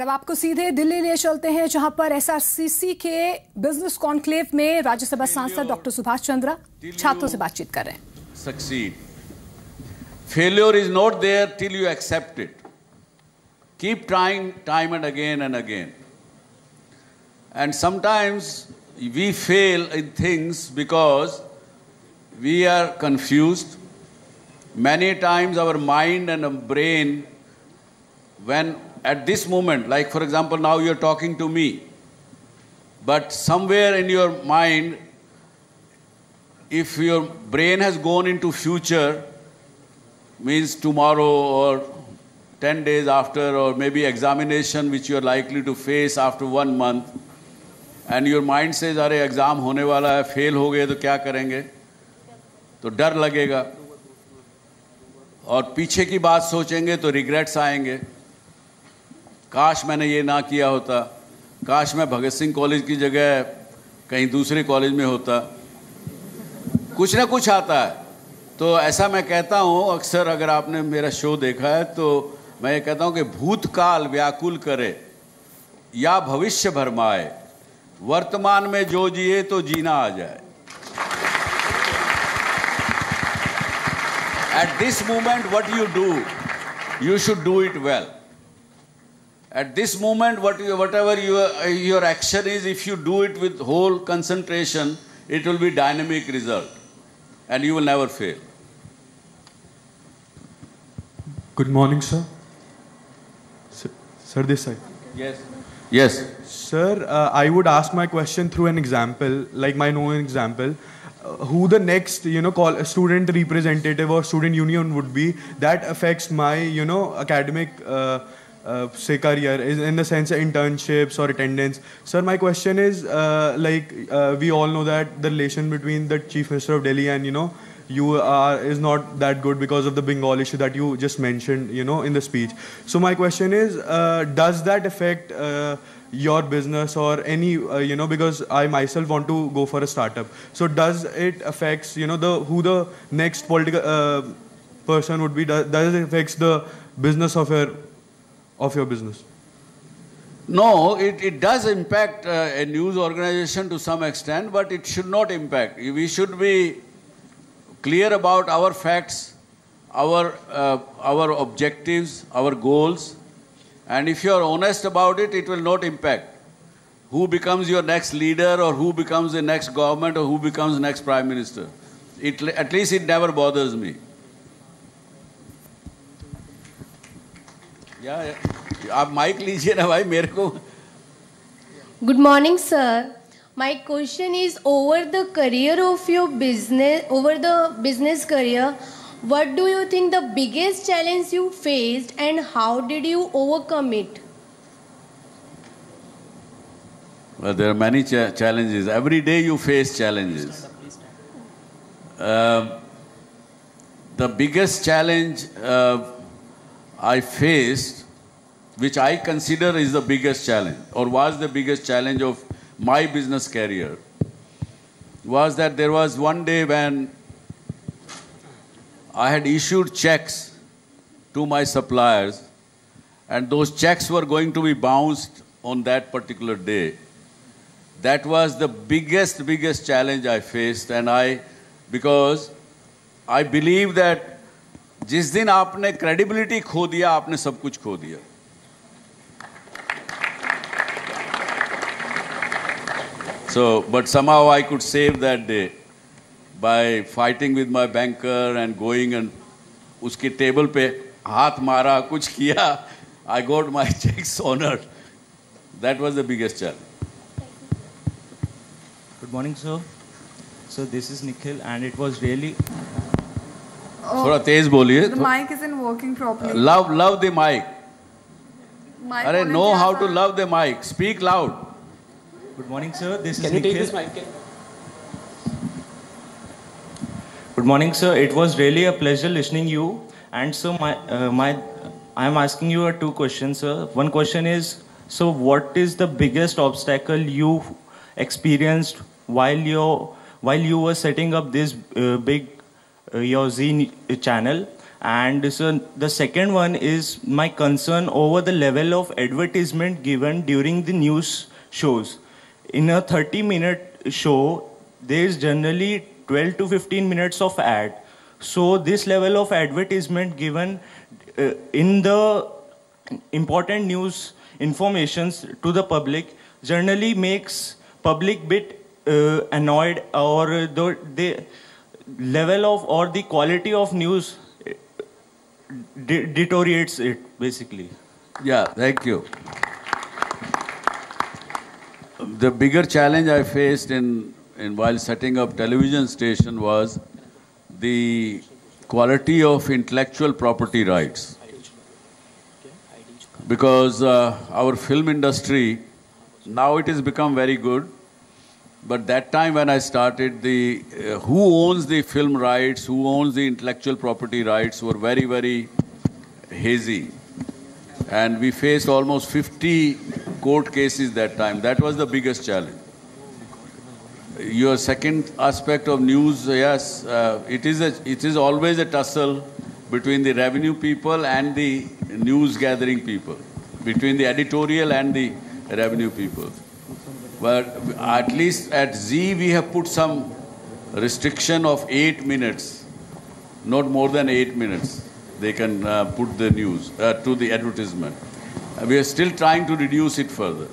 और अब आपको सीधे दिल्ली ले चलते हैं, जहां पर एसआरसीसी के बिजनेस कॉन्क्लेव में राज्यसभा सांसद डॉक्टर सुभाष चंद्रा छात्रों से बातचीत कर रहे हैं। Succeed. Failure is not there till you accept it. Keep trying time and again. And sometimes we fail in things because we are confused. Many times our mind and our brain, when at this moment, like for example now you're talking to me, but somewhere in your mind, if your brain has gone into future, means tomorrow or 10 days after, or maybe examination which you are likely to face after 1 month, and your mind says, अरे exam होने वाला है, fail हो गए तो क्या करेंगे, तो डर लगेगा, और पीछे की बात सोचेंगे तो रिग्रेट्स आएंगे, काश मैंने ये ना किया होता, काश मैं भगत सिंह कॉलेज की जगह कहीं दूसरे कॉलेज में होता, कुछ ना कुछ आता है। तो ऐसा मैं कहता हूँ, अक्सर अगर आपने मेरा शो देखा है तो मैं ये कहता हूँ कि भूतकाल व्याकुल करे या भविष्य भरमाए, वर्तमान में जो जिए तो जीना आ जाए। At this moment what you do, you should do it well. At this moment whatever your action is, if you do it with whole concentration, it will be dynamic result and you will never fail. Good morning, sir. Sir, this side. Yes. Sir, I would ask my question through an example, like my own example. Who the next, student representative or student union would be that affects my, academic, say career, is in the sense of internships or attendance. Sir, my question is, we all know that the relation between the Chief Minister of Delhi and, is not that good because of the Bengal issue that you just mentioned, in the speech. So my question is, does that affect your business or any, because I myself want to go for a startup. So does it affects, who the next political person would be? Does it affects the business of your business? No, it does impact a news organization to some extent, but it should not impact. We should be clear about our facts, our objectives, our goals. And if you are honest about it, it will not impact who becomes your next leader or who becomes the next government or who becomes the next prime minister. At least it never bothers me. Yeah. आप mic लीजिए ना भाई मेरे को. Good morning, sir. My question is over the career of your business, over the business career, what do you think the biggest challenge you faced and how did you overcome it? Well, there are many challenges. Every day you face challenges. The biggest challenge I faced, which I consider is the biggest challenge, or was the biggest challenge of my business career, was that there was one day when I had issued checks to my suppliers and those checks were going to be bounced on that particular day. That was the biggest challenge I faced, and because I believe that जिस दिन आपने credibility खो दिया, आपने सब कुछ खो दिया. So, but somehow I could save that day by fighting with my banker and going and उसकी टेबल पे हाथ मारा, कुछ किया. I got my checks honored. That was the biggest challenge. Good morning, sir. So this is Nikhil, and it was really. थोड़ा तेज बोलिए. The mic isn't working properly. Love the mic. अरे know how to love the mic. Speak loud. Good morning, sir. This is Can you Nikhil. take this mic? Good morning, sir. It was really a pleasure listening you. And so I'm asking you two questions, sir. One question is, so what is the biggest obstacle you experienced while you were setting up this big your Zee channel? And so the second one is my concern over the level of advertisement given during the news shows. In a 30-minute show, there is generally 12 to 15 minutes of ad. So this level of advertisement given in the important news informations to the public generally makes public bit annoyed, or the level of or the quality of news deteriorates it basically. Yeah, thank you. The bigger challenge I faced in while setting up television station was the quality of intellectual property rights. Because our film industry, now it has become very good, but that time when I started, the who owns the film rights, who owns the intellectual property rights were very, very hazy. And we faced almost 50 court cases that time. That was the biggest challenge. Your second aspect of news, yes, it is always a tussle between the revenue people and the news gathering people, between the editorial and the revenue people. But at least at Zee, we have put some restriction of 8 minutes, not more than 8 minutes. They can put the news to the advertisement. We are still trying to reduce it further.